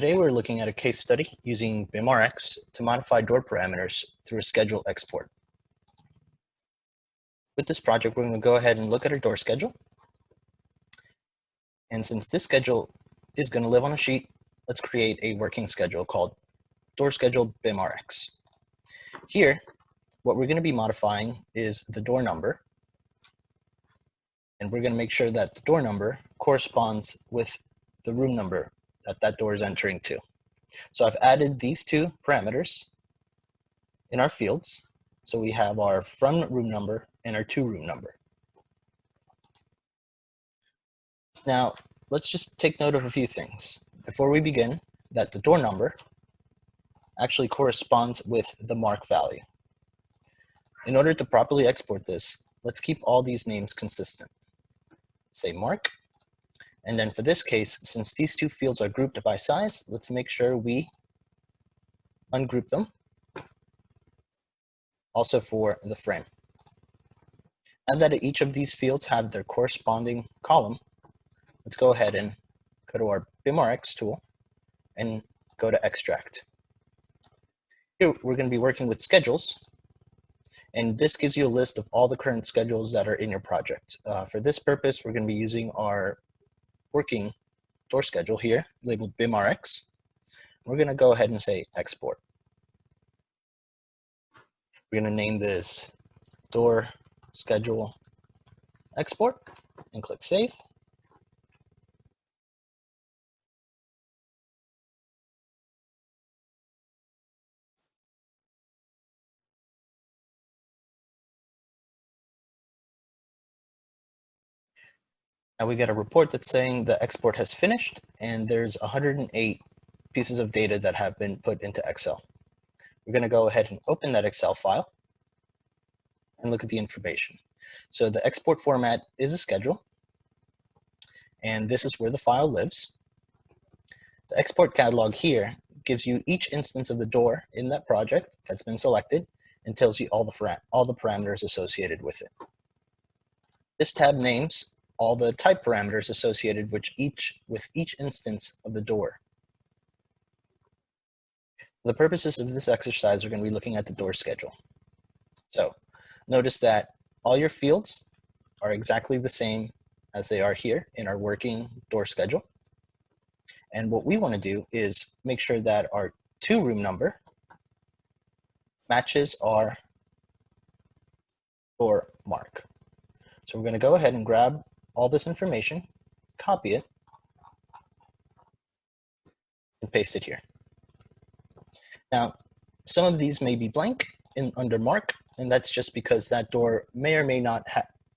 Today we're looking at a case study using BIMrx to modify door parameters through a schedule export. With this project, we're going to go ahead and look at our door schedule. And since this schedule is going to live on a sheet, let's create a working schedule called door schedule BIMrx. Here, what we're going to be modifying is the door number. And we're going to make sure that the door number corresponds with the room number that door is entering to. So I've added these two parameters in our fields. So we have our from room number and our to room number. Now, let's just take note of a few things. Before we begin, that the door number actually corresponds with the mark value. In order to properly export this, let's keep all these names consistent. Say mark. And then for this case, since these two fields are grouped by size, let's make sure we ungroup them. Also for the frame. Now that each of these fields have their corresponding column, let's go ahead and go to our BIMrx tool and go to extract. Here we're going to be working with schedules, and this gives you a list of all the current schedules that are in your project. For this purpose, we're going to be using our working door schedule here, labeled BIMrx. We're going to go ahead and say export. We're going to name this door schedule export and click save. Now we get a report that's saying the export has finished and there's 108 pieces of data that have been put into Excel. We're going to go ahead and open that Excel file and look at the information. So the export format is a schedule, and this is where the file lives. The export catalog here gives you each instance of the door in that project that's been selected and tells you all the parameters associated with it. This tab names all the type parameters associated with each instance of the door. For the purposes of this exercise, we're going to be looking at the door schedule. So notice that all your fields are exactly the same as they are here in our working door schedule. And what we want to do is make sure that our to room number matches our door mark. So we're going to go ahead and grab all this information, copy it, and paste it here. Now, some of these may be blank under mark, and that's just because that door may or may not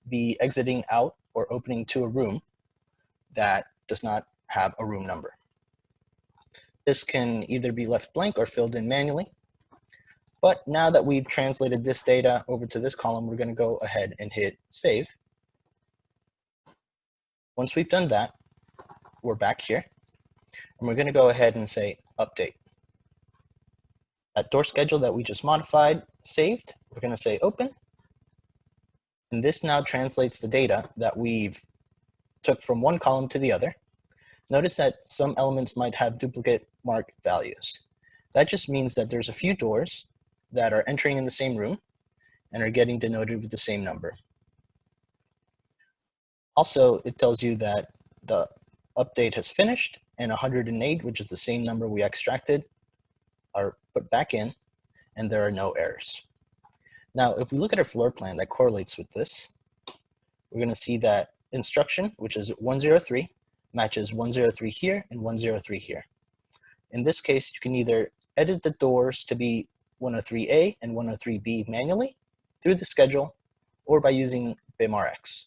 be exiting out or opening to a room that does not have a room number. This can either be left blank or filled in manually. But now that we've translated this data over to this column, we're going to go ahead and hit save. Once we've done that, we're back here, and we're going to go ahead and say update. That door schedule that we just modified, saved, we're going to say open. And this now translates the data that we've took from one column to the other. Notice that some elements might have duplicate mark values. That just means that there's a few doors that are entering in the same room and are getting denoted with the same number. Also, it tells you that the update has finished and 108, which is the same number we extracted, are put back in, and there are no errors. Now, if we look at our floor plan that correlates with this, we're going to see that instruction, which is 103, matches 103 here and 103 here. In this case, you can either edit the doors to be 103A and 103B manually through the schedule or by using BIMrx.